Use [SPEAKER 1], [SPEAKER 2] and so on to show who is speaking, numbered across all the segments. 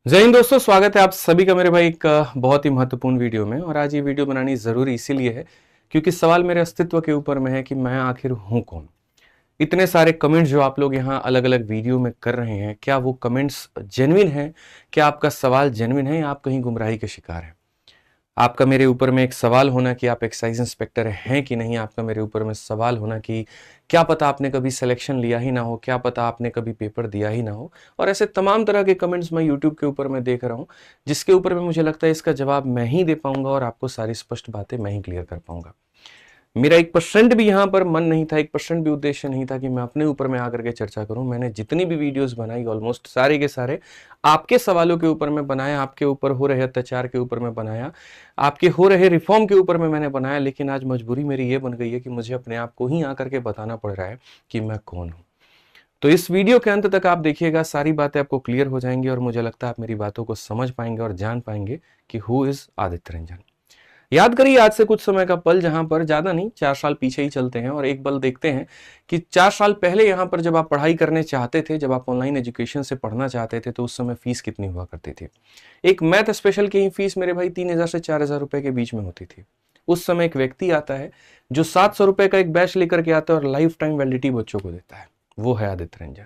[SPEAKER 1] जय हिंद दोस्तों, स्वागत है आप सभी का मेरे भाई एक बहुत ही महत्वपूर्ण वीडियो में। और आज ये वीडियो बनानी ज़रूरी इसीलिए है क्योंकि सवाल मेरे अस्तित्व के ऊपर में है कि मैं आखिर हूँ कौन। इतने सारे कमेंट्स जो आप लोग यहाँ अलग अलग वीडियो में कर रहे हैं, क्या वो कमेंट्स जेन्युइन हैं? क्या आपका सवाल जेन्युइन है या आप कहीं गुमराही के शिकार हैं? आपका मेरे ऊपर में एक सवाल होना कि आप एक्साइज इंस्पेक्टर हैं कि नहीं, आपका मेरे ऊपर में सवाल होना कि क्या पता आपने कभी सिलेक्शन लिया ही ना हो, क्या पता आपने कभी पेपर दिया ही ना हो। और ऐसे तमाम तरह के कमेंट्स मैं यूट्यूब के ऊपर में देख रहा हूँ, जिसके ऊपर में मुझे लगता है इसका जवाब मैं ही दे पाऊंगा और आपको सारी स्पष्ट बातें मैं ही क्लियर कर पाऊंगा। मेरा 1% भी यहाँ पर मन नहीं था, 1% भी उद्देश्य नहीं था कि मैं अपने ऊपर में आकर के चर्चा करूं। मैंने जितनी भी वीडियोस बनाई ऑलमोस्ट सारे के सारे आपके सवालों के ऊपर में बनाया, आपके ऊपर हो रहे अत्याचार के ऊपर में बनाया, आपके हो रहे रिफॉर्म के ऊपर में मैंने बनाया। लेकिन आज मजबूरी मेरी ये बन गई है कि मुझे अपने आप को ही आकर के बताना पड़ रहा है कि मैं कौन हूं। तो इस वीडियो के अंत तक आप देखिएगा, सारी बातें आपको क्लियर हो जाएंगी और मुझे लगता है आप मेरी बातों को समझ पाएंगे और जान पाएंगे कि हु इज आदित्य रंजन। याद करिए आज से कुछ समय का पल, जहां पर ज्यादा नहीं 4 साल पीछे ही चलते हैं और एक पल देखते हैं कि 4 साल पहले यहां पर जब आप पढ़ाई करने चाहते थे, जब आप ऑनलाइन एजुकेशन से पढ़ना चाहते थे, तो उस समय फीस कितनी हुआ करती थी। एक मैथ स्पेशल की ही फीस मेरे भाई 3,000 से 4,000 रुपए के बीच में होती थी। उस समय एक व्यक्ति आता है जो 700 रुपए का एक बैच लेकर के आता है और लाइफ टाइम वैलिडिटी बच्चों को देता है। वो है आदित्य रंजन।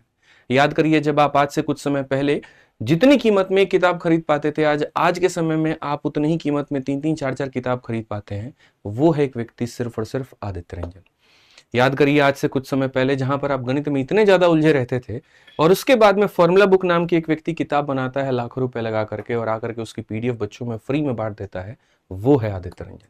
[SPEAKER 1] याद करिए, जब आप आज से कुछ समय पहले जितनी कीमत में किताब खरीद पाते थे, आज के समय में आप उतनी ही कीमत में 3-3 4-4 किताब खरीद पाते हैं। वो है एक व्यक्ति, सिर्फ और सिर्फ आदित्य रंजन। याद करिए, आज से कुछ समय पहले जहां पर आप गणित में इतने ज्यादा उलझे रहते थे और उसके बाद में फॉर्मूला बुक नाम की एक व्यक्ति किताब बनाता है लाखों रुपए लगा करके और आकर के उसकी पीडीएफ बच्चों में फ्री में बांट देता है। वो है आदित्य रंजन।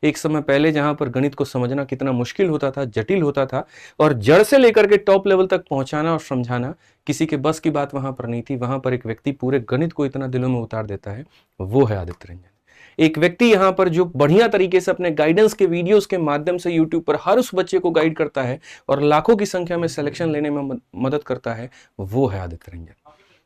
[SPEAKER 1] एक समय पहले जहां पर गणित को समझना कितना मुश्किल होता था, जटिल होता था, और जड़ से लेकर के टॉप लेवल तक पहुंचाना और समझाना किसी के बस की बात वहां पर नहीं थी। वहां पर एक व्यक्ति पूरे गणित को इतना दिलों में उतार देता है। वो है आदित्य रंजन। एक व्यक्ति यहां पर जो बढ़िया तरीके से अपने गाइडेंस के वीडियोस के माध्यम से यूट्यूब पर हर उस बच्चे को गाइड करता है और लाखों की संख्या में सिलेक्शन लेने में मदद करता है। वो है आदित्य रंजन।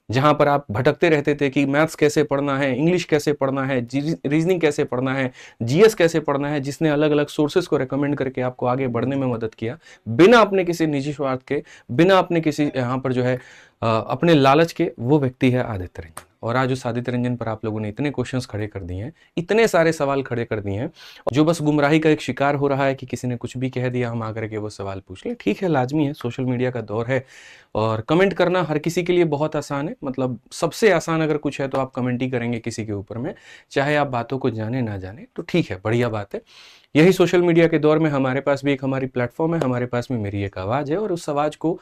[SPEAKER 1] जहां पर आप भटकते रहते थे कि मैथ्स कैसे पढ़ना है, इंग्लिश कैसे पढ़ना है, रीजनिंग कैसे पढ़ना है, जीएस कैसे पढ़ना है, जिसने अलग अलग सोर्सेज को रेकमेंड करके आपको आगे बढ़ने में मदद किया, बिना अपने किसी निजी स्वार्थ के, बिना अपने किसी यहाँ पर जो है अपने लालच के, वो व्यक्ति है आदित्य रंजन। और आज उस आदित्य रंजन पर आप लोगों ने इतने क्वेश्चंस खड़े कर दिए हैं, इतने सारे सवाल खड़े कर दिए हैं, जो बस गुमराही का एक शिकार हो रहा है कि किसी ने कुछ भी कह दिया, हम आकर के वो सवाल पूछ लें। ठीक है, लाजमी है, सोशल मीडिया का दौर है और कमेंट करना हर किसी के लिए बहुत आसान है। मतलब सबसे आसान अगर कुछ है तो आप कमेंट ही करेंगे किसी के ऊपर में, चाहे आप बातों को जाने ना जाने। तो ठीक है, बढ़िया बात है। यही सोशल मीडिया के दौर में हमारे पास भी एक हमारी प्लेटफॉर्म है, हमारे पास में मेरी एक आवाज है और उस आवाज को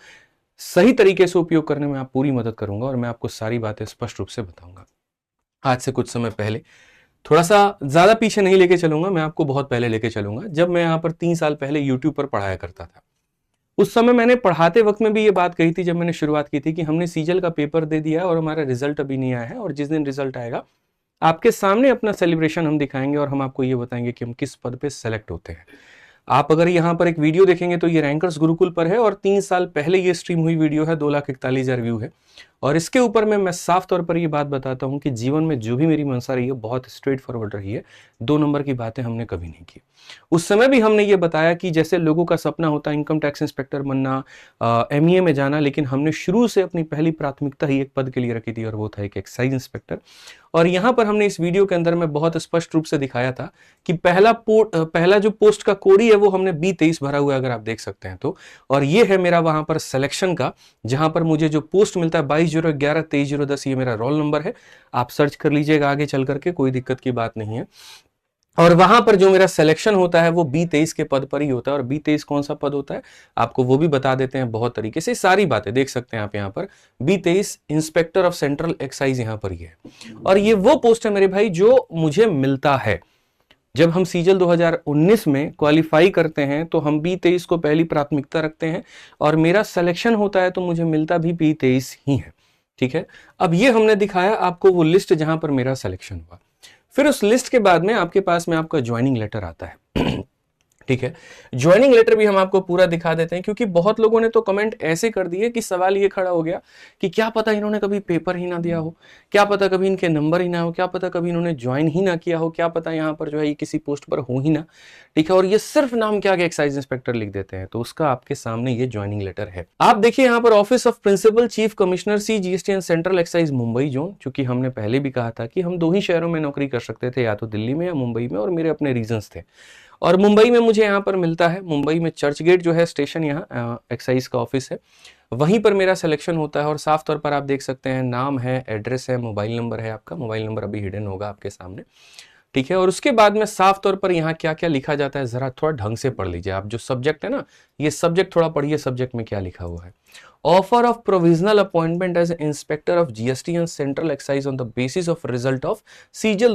[SPEAKER 1] सही तरीके से उपयोग करने में आप पूरी मदद करूंगा और मैं आपको सारी बातें स्पष्ट रूप से बताऊंगा। आज से कुछ समय पहले, थोड़ा सा ज्यादा पीछे नहीं लेके चलूंगा, मैं आपको बहुत पहले लेके चलूंगा, जब मैं यहाँ पर 3 साल पहले यूट्यूब पर पढ़ाया करता था। उस समय मैंने पढ़ाते वक्त में भी ये बात कही थी, जब मैंने शुरुआत की थी, कि हमने सीजल का पेपर दे दिया है और हमारा रिजल्ट अभी नहीं आया है, और जिस दिन रिजल्ट आएगा आपके सामने अपना सेलिब्रेशन हम दिखाएंगे और हम आपको ये बताएंगे कि हम किस पद पे सेलेक्ट होते हैं। आप अगर यहाँ पर एक वीडियो देखेंगे तो ये रैंकर्स गुरुकुल पर है और 3 साल पहले ये स्ट्रीम हुई वीडियो है, 2,41,000 व्यू है। और इसके ऊपर में मैं साफ तौर पर ये बात बताता हूँ कि जीवन में जो भी मेरी मंशा रही है बहुत स्ट्रेट फॉरवर्ड रही है। 2 नंबर की बातें हमने कभी नहीं की। उस समय भी हमने ये बताया कि जैसे लोगों का सपना होता है इनकम टैक्स इंस्पेक्टर बनना, एमईए में जाना, लेकिन हमने शुरू से अपनी पहली प्राथमिकता ही एक पद के लिए रखी थी और वो था एक एक्साइज इंस्पेक्टर। और यहां पर हमने इस वीडियो के अंदर में बहुत स्पष्ट रूप से दिखाया था कि पहला जो पोस्ट का कोड है वो हमने B23 भरा हुआ है, अगर आप देख सकते हैं तो। और ये है मेरा वहां पर सिलेक्शन का, जहां पर मुझे जो पोस्ट मिलता है 22/011/23/010, ये मेरा रोल नंबर है। आप सर्च कर लीजिएगा आगे चल करके, कोई दिक्कत की बात नहीं है। और वहां पर जो मेरा सिलेक्शन होता है वो B23 के पद पर ही होता है। और B23 कौन सा पद होता है आपको वो भी बता देते हैं बहुत तरीके से। सारी बातें देख सकते हैं आप यहाँ पर। B23 inspector of central excise यहाँ पर ही है। और ये वो पोस्ट है मेरे भाई जो मुझे मिलता है। जब हम सीजल 2019 में क्वालिफाई करते हैं तो हम B23 को पहली प्राथमिकता रखते हैं और मेरा सिलेक्शन होता है तो मुझे मिलता भी B23 ही है। ठीक है, अब ये हमने दिखाया आपको वो लिस्ट जहां पर मेरा सिलेक्शन हुआ। फिर उस लिस्ट के बाद में आपके पास में आपका ज्वाइनिंग लेटर आता है। ठीक है। ज्वाइनिंग लेटर भी हम आपको पूरा दिखा देते हैं, क्योंकि बहुत लोगों ने तो कमेंट ऐसे कर दिए कि सवाल ये खड़ा हो गया कि क्या पता इन्होंने कभी पेपर ही ना दिया हो, क्या पता कभी इनके नंबर ही ना हो, क्या पता कभी इन्होंने ज्वाइन ही ना किया हो, क्या पता यहाँ पर जो है ये किसी पोस्ट पर हो ही ना। ठीक है, और ये सिर्फ नाम के आगे एक्साइज इंस्पेक्टर लिख देते हैं। तो उसका आपके सामने ये ज्वाइनिंग लेटर है। आप देखिए यहाँ पर office of principal chief commissioner C GST and central excise Mumbai zone, चूंकि हमने पहले भी कहा था कि हम 2 ही शहरों में नौकरी कर सकते थे, या तो दिल्ली में या मुंबई में, और मेरे अपने रीजंस थे। और मुंबई में मुझे यहाँ पर मिलता है, मुंबई में चर्च गेट जो है स्टेशन, यहाँ एक्साइज का ऑफिस है, वहीं पर मेरा सिलेक्शन होता है। और साफ तौर पर आप देख सकते हैं, नाम है, एड्रेस है, मोबाइल नंबर है। आपका मोबाइल नंबर अभी हिडन होगा आपके सामने। ठीक है, और उसके बाद में साफ तौर पर यहाँ क्या क्या लिखा जाता है, जरा थोड़ा ढंग से पढ़ लीजिए। आप जो सब्जेक्ट है ना, ये सब्जेक्ट थोड़ा पढ़िए, सब्जेक्ट में क्या लिखा हुआ है। Offer of provisional appointment as inspector of GST and central excise on the basis of result of CGL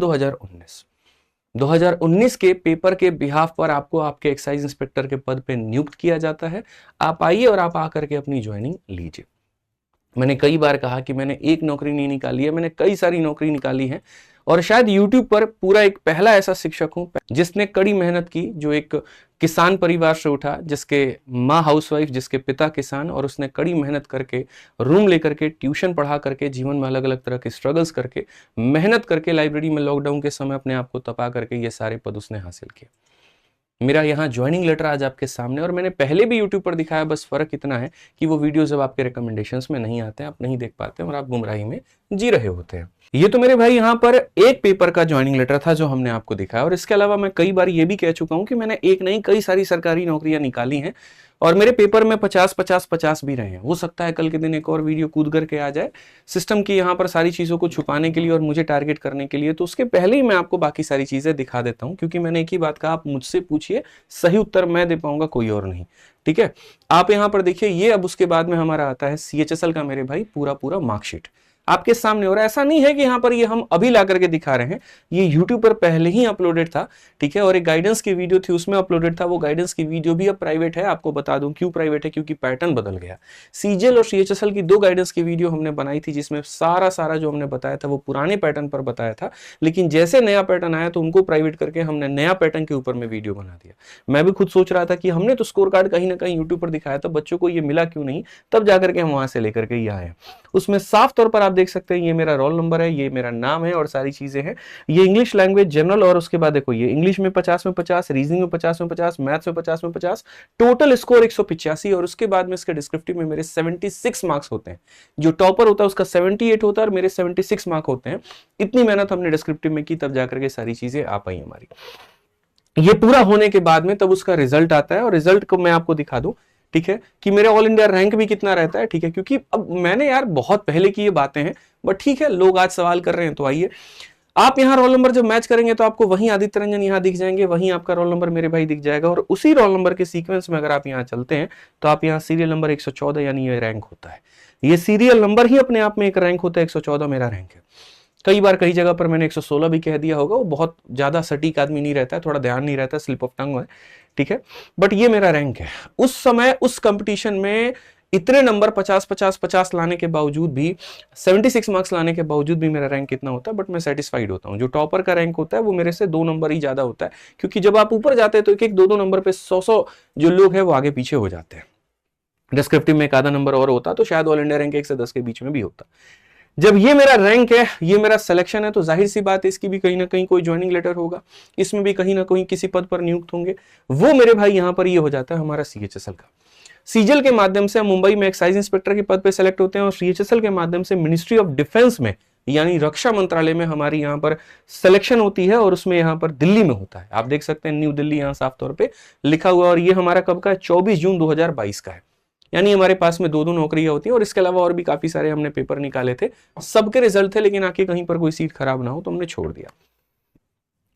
[SPEAKER 1] 2019 के पेपर के बिहाफ पर आपको आपके एक्साइज इंस्पेक्टर के पद पे नियुक्त किया जाता है। आप आइए और आप आकर के अपनी ज्वाइनिंग लीजिए। मैंने कई बार कहा कि मैंने एक नौकरी नहीं निकाली है, मैंने कई सारी नौकरी निकाली है, और शायद YouTube पर पूरा एक पहला ऐसा शिक्षक हूं जिसने कड़ी मेहनत की, जो एक किसान परिवार से उठा, जिसके माँ हाउसवाइफ, जिसके पिता किसान, और उसने कड़ी मेहनत करके, रूम लेकर के, ट्यूशन पढ़ा करके, जीवन में अलग अलग तरह के स्ट्रगल्स करके, मेहनत करके, लाइब्रेरी में लॉकडाउन के समय अपने आप को तपा करके ये सारे पद उसने हासिल किए। मेरा यहाँ ज्वाइनिंग लेटर आज आपके सामने, और मैंने पहले भी YouTube पर दिखाया, बस फर्क इतना है कि वो वीडियोस अब आपके रिकमेंडेशंस में नहीं आते हैं, आप नहीं देख पाते हैं, और आप गुमराही में जी रहे होते हैं। ये तो मेरे भाई यहाँ पर एक पेपर का ज्वाइनिंग लेटर था जो हमने आपको दिखाया, और इसके अलावा मैं कई बार ये भी कह चुका हूं कि मैंने एक नहीं कई सारी सरकारी नौकरियां निकाली हैं, और मेरे पेपर में 50-50-50 भी रहे हैं। हो सकता है कल के दिन एक और वीडियो कूद करके आ जाए सिस्टम की यहाँ पर सारी चीज़ों को छुपाने के लिए और मुझे टारगेट करने के लिए, तो उसके पहले ही मैं आपको बाकी सारी चीज़ें दिखा देता हूँ, क्योंकि मैंने एक ही बात कहा, आप मुझसे पूछिए, सही उत्तर मैं दे पाऊंगा, कोई और नहीं। ठीक है, आप यहाँ पर देखिए, ये अब उसके बाद में हमारा आता है CHSL का मेरे भाई पूरा पूरा मार्कशीट आपके सामने। और ऐसा नहीं है कि यहाँ पर ये हम अभी ला करके दिखा रहे हैं, ये YouTube पर पहले ही अपलोडेड था। ठीक है, और एक गाइडेंस की वीडियो थी उसमें अपलोडेड था, वो गाइडेंस की वीडियो भी अब प्राइवेट है। आपको बता दूं क्यों प्राइवेट है, क्योंकि पैटर्न बदल गया। CGL और CHSL की 2 गाइडेंस की वीडियो हमने बनाई थी, जिसमें सारा जो हमने बताया था वो पुराने पैटर्न पर बताया था, लेकिन जैसे नया पैटर्न आया तो उनको प्राइवेट करके हमने नया पैटर्न के ऊपर में वीडियो बना दिया। मैं भी खुद सोच रहा था कि हमने तो स्कोर कार्ड कहीं ना कहीं यूट्यूब पर दिखाया था, बच्चों को ये मिला क्यों नहीं, तब जाकर के हम वहां से लेकर के ये आए। उसमें साफ तौर पर आप देख सकते हैं, ये मेरा रोल नंबर है, ये मेरा नाम है, और सारी चीजें हैं। ये इंग्लिश लैंग्वेज जनरल, और उसके बाद देखो ये इंग्लिश में 50 में 50, रीजनिंग में 50 में 50, मैथ्स में 50 में 50, टोटल स्कोर 185। और उसके बाद में इसके डिस्क्रिप्टिव में मेरे 76 मार्क्स होते हैं। जो टॉपर होता है उसका 78 होता है, और मेरे 76 मार्क होते हैं। इतनी मेहनत हमने डिस्क्रिप्टिव में की, तब जाकर के सारी चीजें आ पाई हमारी। ये पूरा होने के बाद में तब उसका रिजल्ट आता है, और रिजल्ट को मैं आपको दिखा दूं, ठीक है, कि मेरा ऑल इंडिया रैंक भी कितना रहता है। ठीक है, क्योंकि अब मैंने यार बहुत पहले की ये बातें हैं, बट ठीक है, लोग आज सवाल कर रहे हैं, तो आइए आप यहाँ रोल नंबर जब मैच करेंगे तो आपको वहीं आदित्य रंजन यहाँ दिख जाएंगे, वहीं आपका रोल नंबर मेरे भाई दिख जाएगा, और उसी रोल नंबर के सीक्वेंस में अगर आप यहाँ चलते हैं तो आप यहाँ सीरियल नंबर 114, यानी ये रैंक होता है। ये सीरियल नंबर ही अपने आप में एक रैंक होता है। 114 मेरा रैंक है। कई बार कई जगह पर मैंने 116 भी कह दिया होगा, वो बहुत ज्यादा सटीक आदमी नहीं रहता है, थोड़ा ध्यान नहीं रहता है, स्लिप ऑफ टंग है। ठीक है, बट ये मेरा रैंक है। उस समय उस कंपटीशन में इतने नंबर 50-50-50 लाने के बावजूद भी, 76 मार्क्स लाने के बावजूद भी मेरा रैंक कितना होता है, बट मैं सेटिस्फाइड होता हूं। जो टॉपर का रैंक होता है वो मेरे से 2 नंबर ही ज्यादा होता है, क्योंकि जब आप ऊपर जाते हैं तो एक 2-2 नंबर पे 100 जो लोग हैं वो आगे पीछे हो जाते हैं। डिस्क्रिप्टिव में एक आधा नंबर और होता तो शायद ऑल इंडिया रैंक 1 से 10 के बीच में भी होता। जब ये मेरा रैंक है, ये मेरा सिलेक्शन है, तो जाहिर सी बात है इसकी भी कहीं ना कहीं कोई ज्वाइनिंग लेटर होगा, इसमें भी कहीं ना कहीं किसी पद पर नियुक्त होंगे। वो मेरे भाई यहाँ पर ये हो जाता है हमारा CHSL का। सीजल के माध्यम से हम मुंबई में एक्साइज इंस्पेक्टर के पद पे सेलेक्ट होते हैं, और CHSL के माध्यम से मिनिस्ट्री ऑफ डिफेंस में, यानी रक्षा मंत्रालय में हमारी यहाँ पर सिलेक्शन होती है, और उसमें यहाँ पर दिल्ली में होता है। आप देख सकते हैं न्यू दिल्ली यहाँ साफ तौर पे लिखा हुआ, और ये हमारा कब का है, 24 जून 2022 का है। यानी हमारे पास में 2-2 नौकरियां होती हैं, और इसके अलावा और भी काफी सारे हमने पेपर निकाले थे, सबके रिजल्ट थे, लेकिन आके कहीं पर कोई सीट खराब ना हो तो हमने छोड़ दिया।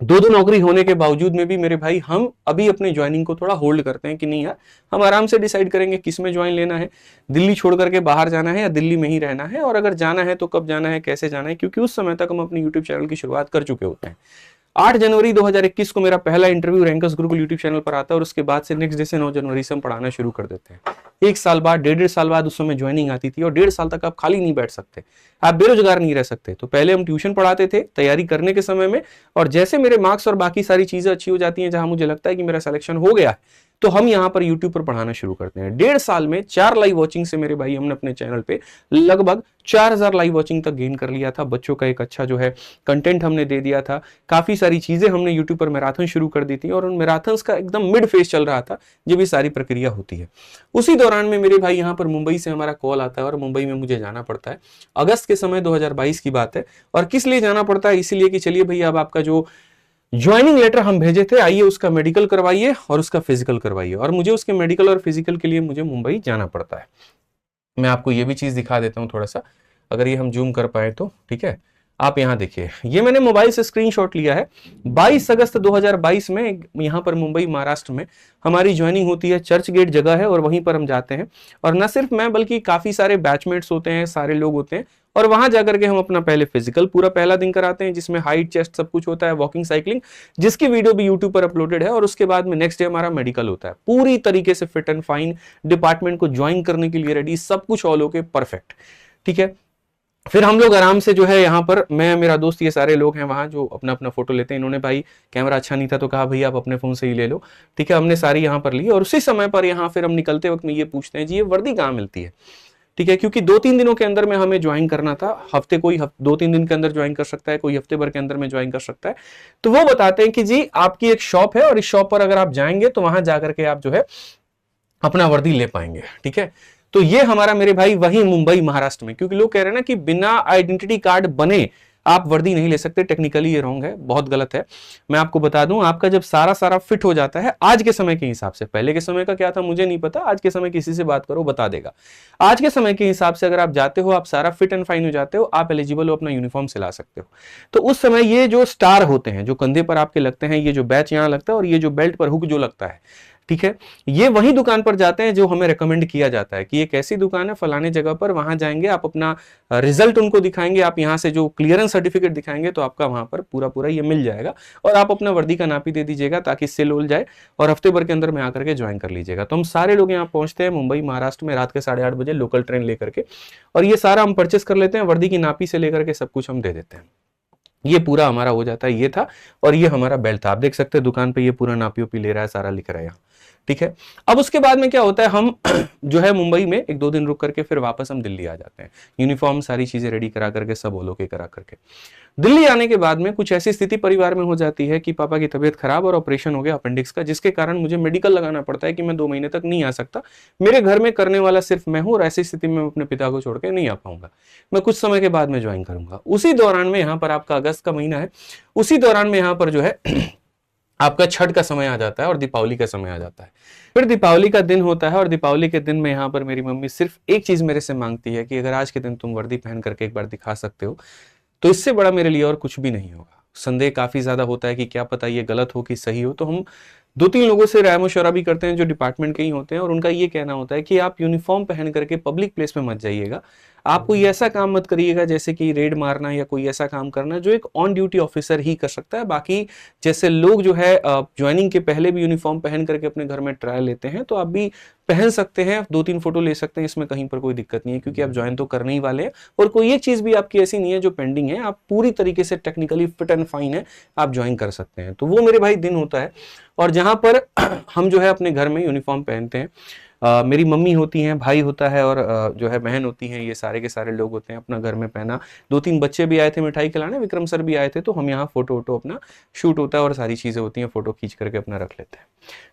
[SPEAKER 1] 2-2 नौकरी होने के बावजूद में भी मेरे भाई हम अभी अपने ज्वाइनिंग को थोड़ा होल्ड करते हैं कि नहीं यार, हम आराम से डिसाइड करेंगे किस में ज्वाइन लेना है, दिल्ली छोड़ करके बाहर जाना है या दिल्ली में ही रहना है, और अगर जाना है तो कब जाना है, कैसे जाना है, क्योंकि उस समय तक हम अपने यूट्यूब चैनल की शुरुआत कर चुके होते हैं। 8 जनवरी 2021 को मेरा पहला interview rankers Gurukul YouTube channel पर आता है और उसके बाद से नेक्स्ट डे से 9 जनवरी से हम पढ़ाना शुरू कर देते हैं। 1 साल बाद, 1.5 साल बाद उस समय ज्वाइनिंग आती थी और 1.5 साल तक आप खाली नहीं बैठ सकते, आप बेरोजगार नहीं रह सकते। तो पहले हम ट्यूशन पढ़ाते थे तैयारी करने के समय में, और जैसे मेरे मार्क्स और बाकी सारी चीजें अच्छी हो जाती हैं, जहां मुझे लगता है कि मेरा सिलेक्शन हो गया है, तो हम यहाँ पर YouTube पर पढ़ाना शुरू करते हैं। 1.5 साल में 4 लाइव वॉचिंग से मेरे भाई हमने अपने चैनल पे लगभग 4000 लाइव वॉचिंग तक गेन कर लिया था। बच्चों का एक अच्छा जो है कंटेंट हमने दे दिया था, काफी सारी चीजें हमने YouTube पर मैराथन शुरू कर दी थी, और उन मैराथन्स का एकदम मिड फेज चल रहा था जब ये सारी प्रक्रिया होती है। उसी दौरान में मेरे भाई यहाँ पर मुंबई से हमारा कॉल आता है और मुंबई में मुझे जाना पड़ता है। अगस्त के समय 2022 की बात है। और किस लिए जाना पड़ता है? इसीलिए कि चलिए भैया अब आपका जो ज्वाइनिंग लेटर हम भेजे थे, आइए उसका मेडिकल करवाइए और उसका फिजिकल करवाइए। और मुझे उसके मेडिकल और फिजिकल के लिए मुझे मुंबई जाना पड़ता है। मैं आपको ये भी चीज दिखा देता हूं थोड़ा सा, अगर ये हम जूम कर पाए तो। ठीक है, आप यहां देखिए, ये मैंने मोबाइल से स्क्रीनशॉट लिया है। 22 अगस्त 2022 में यहां पर मुंबई महाराष्ट्र में हमारी ज्वाइनिंग होती है। चर्च गेट जगह है और वहीं पर हम जाते हैं। और न सिर्फ मैं बल्कि काफी सारे बैचमेट्स होते हैं, सारे लोग होते हैं। और वहां जाकर के हम अपना पहले फिजिकल पूरा पहला दिन कराते हैं, जिसमें हाइट, चेस्ट सब कुछ होता है, वॉकिंग, साइकिलिंग, जिसकी वीडियो भी यूट्यूब पर अपलोडेड है। और उसके बाद में नेक्स्ट डे हमारा मेडिकल होता है, पूरी तरीके से फिट एंड फाइन, डिपार्टमेंट को ज्वाइन करने के लिए रेडी, सब कुछ ऑल ओके, परफेक्ट। ठीक है, फिर हम लोग आराम से जो है यहाँ पर, मैं, मेरा दोस्त, ये सारे लोग हैं वहां जो अपना अपना फोटो लेते हैं। इन्होंने भाई कैमरा अच्छा नहीं था तो कहा भैया आप अपने फोन से ही ले लो। ठीक है, हमने सारी यहाँ पर ली। और उसी समय पर यहाँ फिर हम निकलते वक्त में ये पूछते हैं जी ये वर्दी कहाँ मिलती है? ठीक है, क्योंकि 2-3 दिनों के अंदर में हमें ज्वाइन करना था। हफ्ते कोई 2-3 दिन के अंदर ज्वाइन कर सकता है, कोई हफ्ते भर के अंदर में ज्वाइन कर सकता है। तो वो बताते हैं कि जी आपकी एक शॉप है और इस शॉप पर अगर आप जाएंगे तो वहां जाकर के आप जो है अपना वर्दी ले पाएंगे। ठीक है, तो ये हमारा मेरे भाई वही मुंबई महाराष्ट्र में, क्योंकि लोग कह रहे हैं ना कि बिना आइडेंटिटी कार्ड बने आप वर्दी नहीं ले सकते। टेक्निकली ये रॉन्ग है, बहुत गलत है। मैं आपको बता दूं, आपका जब सारा फिट हो जाता है आज के समय के हिसाब से, पहले के समय का क्या था मुझे नहीं पता, आज के समय किसी से बात करो बता देगा। आज के समय के हिसाब से अगर आप जाते हो, आप सारा फिट एंड फाइन हो जाते हो, आप एलिजिबल हो, अपना यूनिफॉर्म सिला सकते हो। तो उस समय ये जो स्टार होते हैं, जो कंधे पर आपके लगते हैं, ये जो बैच यहां लगता है और ये जो बेल्ट पर हुक जो लगता है, ठीक है, ये वही दुकान पर जाते हैं जो हमें रेकमेंड किया जाता है कि ये कैसी दुकान है, फलाने जगह पर, वहां जाएंगे, आप अपना रिजल्ट उनको दिखाएंगे, आप यहां से जो क्लियरेंस सर्टिफिकेट दिखाएंगे तो आपका वहां पर पूरा ये मिल जाएगा। और आप अपना वर्दी का नापी दे दीजिएगा ताकि सिल उल जाए और हफ्ते भर के अंदर में आकर के ज्वाइन कर लीजिएगा। तो हम सारे लोग यहाँ पहुंचते हैं मुंबई महाराष्ट्र में रात के 8:30 बजे लोकल ट्रेन लेकर के, और ये सारा हम परचेस कर लेते हैं, वर्दी की नापी से लेकर के सब कुछ हम दे देते हैं। ये पूरा हमारा हो जाता है। ये था, और ये हमारा बेल्ट था। आप देख सकते हैं दुकान पे ये पूरा नापी ओपी ले रहा है, सारा लिख रहा है यहाँ। ठीक है, अब उसके बाद में क्या होता है, हम जो है मुंबई में 1-2 दिन रुक करके फिर वापस हम दिल्ली आ जाते हैं। यूनिफॉर्म सारी चीजें रेडी करा करके, सब ओलोके करा करके दिल्ली आने के बाद में कुछ ऐसी स्थिति परिवार में हो जाती है कि पापा की तबीयत खराब और ऑपरेशन हो गया अपेंडिक्स का, जिसके कारण मुझे मेडिकल लगाना पड़ता है कि मैं 2 महीने तक नहीं आ सकता। मेरे घर में करने वाला सिर्फ मैं हूं और ऐसी स्थिति में मैं अपने पिता को छोड़ के नहीं आ पाऊंगा। मैं कुछ समय के बाद में ज्वाइन करूंगा। उसी दौरान में यहाँ पर आपका अगस्त का महीना है, उसी दौरान में यहाँ पर जो है आपका छठ का समय आ जाता है और दीपावली का समय आ जाता है। फिर दीपावली का दिन होता है और दीपावली के दिन में यहाँ पर मेरी मम्मी सिर्फ एक चीज मेरे से मांगती है कि अगर आज के दिन तुम वर्दी पहन करके एक बार दिखा सकते हो तो इससे बड़ा मेरे लिए और कुछ भी नहीं होगा। संदेह काफी ज्यादा होता है कि क्या पता ये गलत हो कि सही हो, तो हम 2-3 लोगों से राय मशवरा भी करते हैं जो डिपार्टमेंट के ही होते हैं, और उनका ये कहना होता है कि आप यूनिफॉर्म पहन करके पब्लिक प्लेस में मत जाइएगा। आप कोई ऐसा काम मत करिएगा जैसे कि रेड मारना या कोई ऐसा काम करना जो एक ऑन ड्यूटी ऑफिसर ही कर सकता है। बाकी जैसे लोग जो है ज्वाइनिंग के पहले भी यूनिफॉर्म पहन करके अपने घर में ट्रायल लेते हैं, तो आप भी पहन सकते हैं, 2-3 फोटो ले सकते हैं, इसमें कहीं पर कोई दिक्कत नहीं है, क्योंकि आप ज्वाइन तो करने ही वाले हैं। और कोई एक चीज भी आपकी ऐसी नहीं है जो पेंडिंग है, आप पूरी तरीके से टेक्निकली फिट एंड फाइन है, आप ज्वाइन कर सकते हैं। तो वो मेरे भाई दिन होता है, और जहां पर हम जो है अपने घर में यूनिफॉर्म पहनते हैं। मेरी मम्मी होती हैं, भाई होता है, और जो है बहन होती हैं, ये सारे के सारे लोग होते हैं अपना घर में पहना। 2-3 बच्चे भी आए थे मिठाई खिलाने, विक्रम सर भी आए थे, तो हम यहाँ फोटो वोटो अपना शूट होता है और सारी चीजें होती हैं, फोटो खींच करके अपना रख लेते हैं।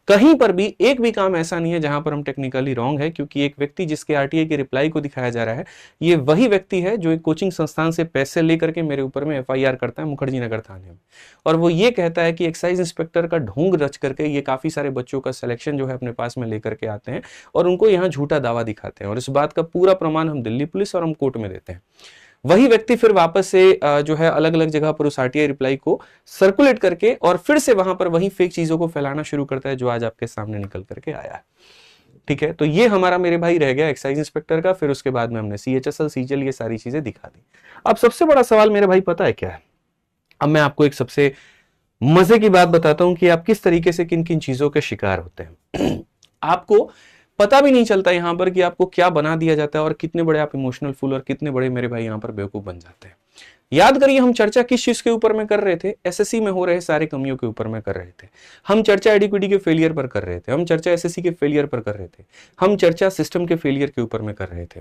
[SPEAKER 1] कहीं पर भी एक भी काम ऐसा नहीं है जहां पर हम टेक्निकली रॉन्ग है, क्योंकि एक व्यक्ति जिसके आरटीआई के रिप्लाई को दिखाया जा रहा है, ये वही व्यक्ति है जो एक कोचिंग संस्थान से पैसे लेकर के मेरे ऊपर में एफआईआर करता है मुखर्जी नगर थाने में, और वो ये कहता है कि एक्साइज इंस्पेक्टर का ढोंग रच करके ये काफी सारे बच्चों का सिलेक्शन जो है अपने पास में लेकर के आते हैं और उनको यहाँ झूठा दावा दिखाते हैं, और इस बात का पूरा प्रमाण हम दिल्ली पुलिस और हम कोर्ट में देते हैं। वही व्यक्ति फिर वापस से जो है अलग अलग जगह पर उस आरटीआई रिप्लाई को सर्कुलेट करके और फिर से वहां पर वही फेक चीजों को फैलाना शुरू करता है जो आज आपके सामने निकल करके आया है। ठीक है, तो ये हमारा मेरे भाई रह गया एक्साइज इंस्पेक्टर का। फिर उसके बाद में हमने सीएचएसएल, सीजीएल, ये सारी चीजें दिखा दी। अब सबसे बड़ा सवाल मेरे भाई पता है क्या है? अब मैं आपको एक सबसे मजे की बात बताता हूं कि आप किस तरीके से किन किन चीजों के शिकार होते हैं। आपको पता भी नहीं चलता यहां पर कि आपको क्या बना दिया जाता है और कितने बड़े आप इमोशनल फूल और कितने बड़े मेरे भाई यहां पर बेवकूफ बन जाते हैं। याद करिए हम चर्चा किस चीज के ऊपर में कर रहे थे, एसएससी में हो रहे सारे कमियों के ऊपर में कर रहे थे। हम चर्चा एडीक्विटी के फेलियर पर कर रहे थे, हम चर्चा एसएससी के फेलियर पर कर रहे थे, हम चर्चा सिस्टम के फेलियर के ऊपर में कर रहे थे।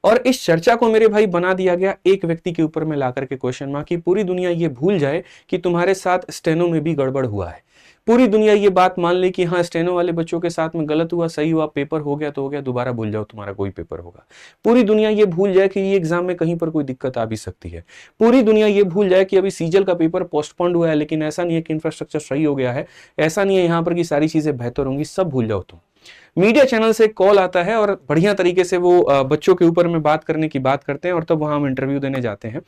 [SPEAKER 1] और इस चर्चा को मेरे भाई बना दिया गया एक व्यक्ति के ऊपर में ला करके क्वेश्चन मार्क कि पूरी दुनिया ये भूल जाए कि तुम्हारे साथ स्टेनो में भी गड़बड़ हुआ है। पूरी दुनिया ये बात मान ले कि हाँ स्टेनो वाले बच्चों के साथ में गलत हुआ, सही हुआ, पेपर हो गया तो हो गया, दोबारा भूल जाओ तुम्हारा कोई पेपर होगा। पूरी दुनिया ये भूल जाए कि ये एग्जाम में कहीं पर कोई दिक्कत आ भी सकती है। पूरी दुनिया ये भूल जाए कि अभी सीजल का पेपर पोस्टपोन्ड हुआ है, लेकिन ऐसा नहीं है कि इंफ्रास्ट्रक्चर सही हो गया है, ऐसा नहीं है यहाँ पर कि सारी चीजें बेहतर होंगी, सब भूल जाओ तुम। मीडिया चैनल से कॉल आता है और बढ़िया तरीके से वो बच्चों के ऊपर में बात करने की बात करते हैं और तब वहां हम इंटरव्यू देने जाते हैं,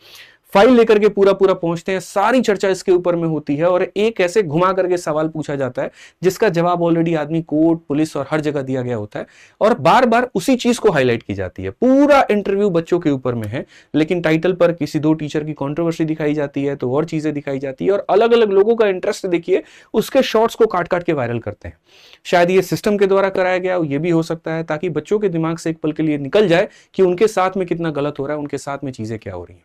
[SPEAKER 1] फाइल लेकर के पूरा पूरा पहुंचते हैं, सारी चर्चा इसके ऊपर में होती है और एक ऐसे घुमा करके सवाल पूछा जाता है जिसका जवाब ऑलरेडी आदमी कोर्ट पुलिस और हर जगह दिया गया होता है और बार बार उसी चीज को हाईलाइट की जाती है। पूरा इंटरव्यू बच्चों के ऊपर में है, लेकिन टाइटल पर किसी दो टीचर की कंट्रोवर्सी दिखाई जाती है तो और चीजें दिखाई जाती है और अलग अलग लोगों का इंटरेस्ट देखिए उसके शॉर्ट्स को काट काट के वायरल करते हैं। शायद ये सिस्टम के द्वारा कराया गया ये भी हो सकता है ताकि बच्चों के दिमाग से एक पल के लिए निकल जाए कि उनके साथ में कितना गलत हो रहा है, उनके साथ में चीजें क्या हो रही हैं।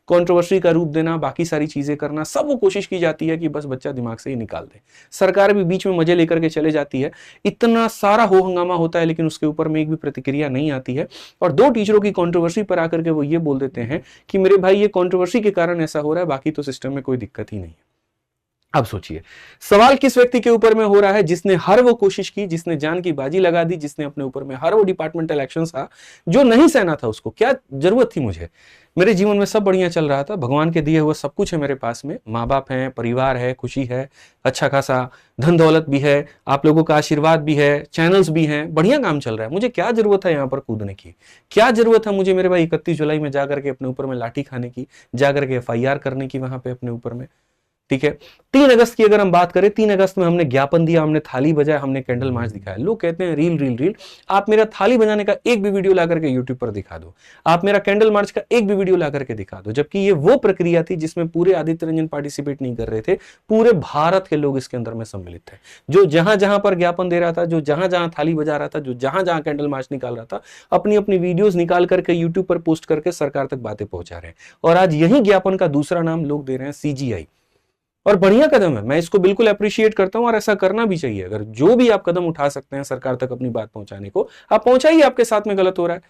[SPEAKER 1] कंट्रोवर्सी का रूप देना, बाकी सारी चीजें करना, सब वो कोशिश की जाती है कि बस बच्चा दिमाग से ही निकाल दे। सरकार भी बीच में मजे लेकर के चले जाती है, इतना सारा हो हंगामा होता है लेकिन उसके ऊपर में एक भी प्रतिक्रिया नहीं आती है और दो टीचरों की कंट्रोवर्सी पर आकर के वो ये बोल देते हैं कि मेरे भाई ये कंट्रोवर्सी के कारण ऐसा हो रहा है, बाकी तो सिस्टम में कोई दिक्कत ही नहीं है। अब सोचिए सवाल किस व्यक्ति के ऊपर में हो रहा है जिसने हर वो कोशिश की, जिसने जान की बाजी लगा दी, जिसने अपने ऊपर में हर वो डिपार्टमेंटल एक्शन था जो नहीं सहना था। उसको क्या जरूरत थी मुझे, मेरे जीवन में सब बढ़िया चल रहा था, भगवान के दिए हुए सब कुछ है मेरे पास में, माँ बाप हैं, परिवार है, खुशी है, अच्छा खासा धन दौलत भी है, आप लोगों का आशीर्वाद भी है, चैनल्स भी हैं, बढ़िया काम चल रहा है। मुझे क्या जरूरत है यहाँ पर कूदने की, क्या जरूरत है मुझे मेरे भाई 31 जुलाई में जाकर के अपने ऊपर में लाठी खाने की, जाकर के FIR करने की वहां पे अपने ऊपर में। ठीक है, 3 अगस्त की अगर हम बात करें, 3 अगस्त में हमने ज्ञापन दिया, हमने थाली बजाया, हमने कैंडल मार्च दिखाया। लोग कहते हैं रील रील रील, आप मेरा थाली बजाने का एक भी वीडियो ला करके यूट्यूब पर दिखा दो, आप मेरा कैंडल मार्च का एक भी वीडियो ला करके दिखा दो, जबकि ये वो प्रक्रिया थी जिसमें पूरे आदित्य रंजन पार्टिसिपेट नहीं कर रहे थे, पूरे भारत के लोग इसके अंदर में सम्मिलित थे। जो जहां जहां पर ज्ञापन दे रहा था, जो जहां जहां थाली बजा रहा था, जो जहां जहां कैंडल मार्च निकाल रहा था, अपनी अपनी वीडियोस निकाल करके यूट्यूब पर पोस्ट करके सरकार तक बातें पहुंचा रहे हैं। और आज यही ज्ञापन का दूसरा नाम लोग दे रहे हैं CGI, और बढ़िया कदम है, मैं इसको बिल्कुल अप्रिशिएट करता हूं और ऐसा करना भी चाहिए। अगर जो भी आप कदम उठा सकते हैं सरकार तक अपनी बात पहुंचाने को, आप पहुंचाइए, आपके साथ में गलत हो रहा है।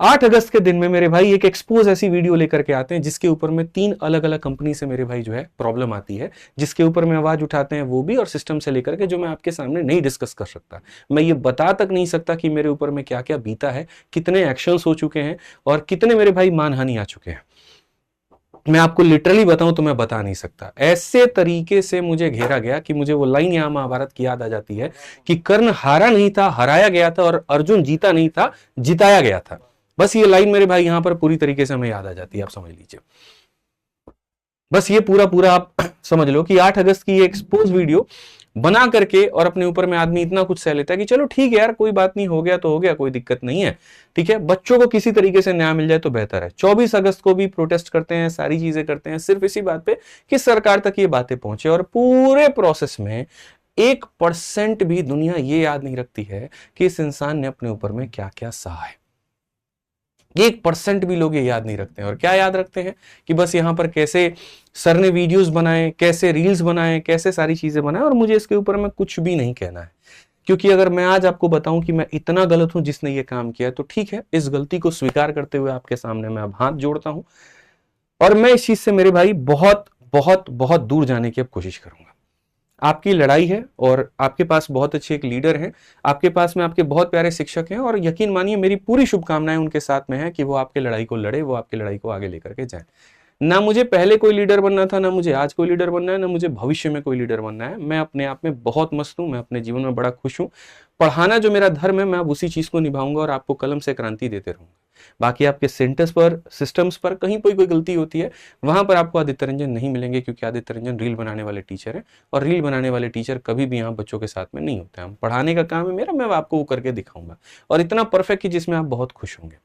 [SPEAKER 1] 8 अगस्त के दिन में मेरे भाई एक एक्सपोज ऐसी वीडियो लेकर के आते हैं जिसके ऊपर में 3 अलग अलग कंपनी से मेरे भाई जो है प्रॉब्लम आती है, जिसके ऊपर में आवाज उठाते हैं वो भी, और सिस्टम से लेकर के जो मैं आपके सामने नहीं डिस्कस कर सकता, मैं ये बता तक नहीं सकता कि मेरे ऊपर में क्या क्या बीता है, कितने एक्शंस हो चुके हैं और कितने मेरे भाई मानहानि आ चुके हैं। मैं आपको लिटरली बताऊं तो मैं बता नहीं सकता। ऐसे तरीके से मुझे घेरा गया कि मुझे वो लाइन यहां महाभारत की याद आ जाती है कि कर्ण हारा नहीं था, हराया गया था, और अर्जुन जीता नहीं था, जिताया गया था। बस ये लाइन मेरे भाई यहां पर पूरी तरीके से हमें याद आ जाती है, आप समझ लीजिए। बस ये पूरा पूरा आप समझ लो कि 8 अगस्त की एक्सपोज वीडियो बना करके और अपने ऊपर में आदमी इतना कुछ सह लेता है कि चलो ठीक है यार, कोई बात नहीं, हो गया तो हो गया, कोई दिक्कत नहीं है, ठीक है, बच्चों को किसी तरीके से न्याय मिल जाए तो बेहतर है। 24 अगस्त को भी प्रोटेस्ट करते हैं, सारी चीजें करते हैं, सिर्फ इसी बात पे कि सरकार तक ये बातें पहुंचे, और पूरे प्रोसेस में 1% भी दुनिया ये याद नहीं रखती है कि इस इंसान ने अपने ऊपर में क्या क्या सहा है। 1% भी लोग ये याद नहीं रखते हैं। और क्या याद रखते हैं कि बस यहां पर कैसे सर ने वीडियोस बनाए, कैसे रील्स बनाए, कैसे सारी चीजें बनाए, और मुझे इसके ऊपर में कुछ भी नहीं कहना है, क्योंकि अगर मैं आज आपको बताऊं कि मैं इतना गलत हूं जिसने ये काम किया, तो ठीक है, इस गलती को स्वीकार करते हुए आपके सामने मैं अब हाथ जोड़ता हूं और मैं इस चीज से मेरे भाई बहुत बहुत बहुत दूर जाने की अब कोशिश करूंगा। आपकी लड़ाई है और आपके पास बहुत अच्छे एक लीडर हैं, आपके पास में आपके बहुत प्यारे शिक्षक हैं, और यकीन मानिए मेरी पूरी शुभकामनाएं उनके साथ में है कि वो आपकी लड़ाई को लड़े, वो आपकी लड़ाई को आगे लेकर के जाए। ना मुझे पहले कोई लीडर बनना था, ना मुझे आज कोई लीडर बनना है, ना मुझे भविष्य में कोई लीडर बनना है। मैं अपने आप में बहुत मस्त हूं, मैं अपने जीवन में बड़ा खुश हूं। पढ़ाना जो मेरा धर्म है, मैं अब उसी चीज को निभाऊंगा और आपको कलम से क्रांति देते रहूंगा। बाकी आपके सेंटर्स पर, सिस्टम्स पर कहीं कोई गलती होती है, वहां पर आपको आदित्य रंजन नहीं मिलेंगे, क्योंकि आदित्य रंजन रील बनाने वाले टीचर है, और रील बनाने वाले टीचर कभी भी यहाँ बच्चों के साथ में नहीं होते हैं। हम पढ़ाने का काम है मेरा, मैं आपको वो करके दिखाऊंगा, और इतना परफेक्ट कि जिसमें आप बहुत खुश होंगे।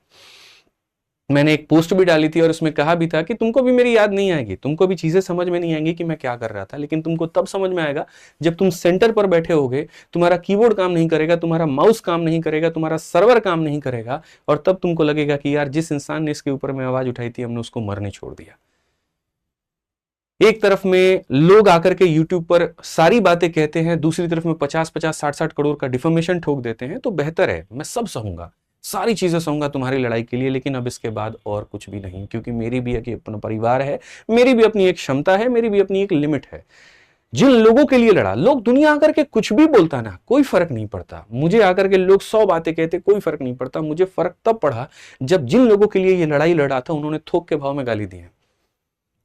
[SPEAKER 1] मैंने एक पोस्ट भी डाली थी और उसमें कहा भी था कि तुमको भी मेरी याद नहीं आएगी, तुमको भी चीजें समझ में नहीं आएंगी कि मैं क्या कर रहा था, लेकिन तुमको तब समझ में आएगा जब तुम सेंटर पर बैठे होगे, तुम्हारा कीबोर्ड काम नहीं करेगा, तुम्हारा माउस काम नहीं करेगा, तुम्हारा सर्वर काम नहीं करेगा, और तब तुमको लगेगा कि यार जिस इंसान ने इसके ऊपर में आवाज उठाई थी हमने उसको मरने छोड़ दिया। एक तरफ में लोग आकर के YouTube पर सारी बातें कहते हैं, दूसरी तरफ में 50-50, 60-60 करोड़ का डिफॉर्मेशन ठोक देते हैं। तो बेहतर है मैं सब सहूंगा, सारी चीजें सहूंगा तुम्हारी लड़ाई के लिए, लेकिन अब इसके बाद और कुछ भी नहीं, क्योंकि मेरी भी एक अपना परिवार है, मेरी भी अपनी एक क्षमता है, मेरी भी अपनी एक लिमिट है। जिन लोगों के लिए लड़ा, लोग दुनिया आकर के कुछ भी बोलता ना, कोई फर्क नहीं पड़ता। मुझे आकर के लोग 100 बातें कहते, कोई फर्क नहीं पड़ता। मुझे फर्क तब पड़ा जब जिन लोगों के लिए ये लड़ाई लड़ा था उन्होंने थोक के भाव में गाली दी है।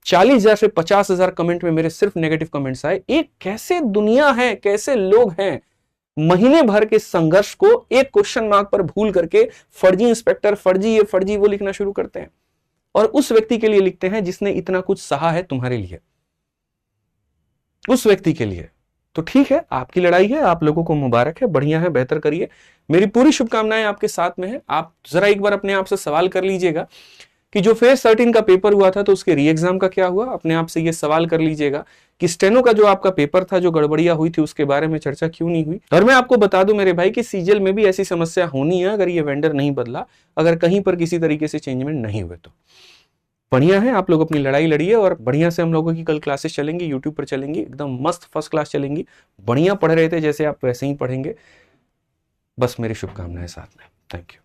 [SPEAKER 1] 40,000 से 50,000 कमेंट में मेरे सिर्फ नेगेटिव कमेंट्स आए। एक कैसे दुनिया है, कैसे लोग हैं, महीने भर के संघर्ष को एक क्वेश्चन मार्क पर भूल करके फर्जी इंस्पेक्टर, फर्जी ये, फर्जी वो लिखना शुरू करते हैं, और उस व्यक्ति के लिए लिखते हैं जिसने इतना कुछ सहा है तुम्हारे लिए, उस व्यक्ति के लिए। तो ठीक है, आपकी लड़ाई है, आप लोगों को मुबारक है, बढ़िया है, बेहतर करिए, मेरी पूरी शुभकामनाएं आपके साथ में है। आप जरा एक बार अपने आप से सवाल कर लीजिएगा कि जो फेज 13 का पेपर हुआ था तो उसके री एग्जाम का क्या हुआ। अपने आप से ये सवाल कर लीजिएगा कि स्टेनो का जो आपका पेपर था, जो गड़बड़ियां हुई थी, उसके बारे में चर्चा क्यों नहीं हुई। और मैं आपको बता दूं मेरे भाई कि सीजीएल में भी ऐसी समस्या होनी है अगर ये वेंडर नहीं बदला, अगर कहीं पर किसी तरीके से चेंजमेंट नहीं हुए तो। बढ़िया है, आप लोग अपनी लड़ाई लड़िए, और बढ़िया से हम लोगों की कल क्लासेस चलेंगी, यूट्यूब पर चलेंगी, एकदम मस्त फर्स्ट क्लास चलेंगी। बढ़िया पढ़ रहे थे जैसे आप वैसे ही पढ़ेंगे। बस मेरी शुभकामनाएं साथ में। Thank you.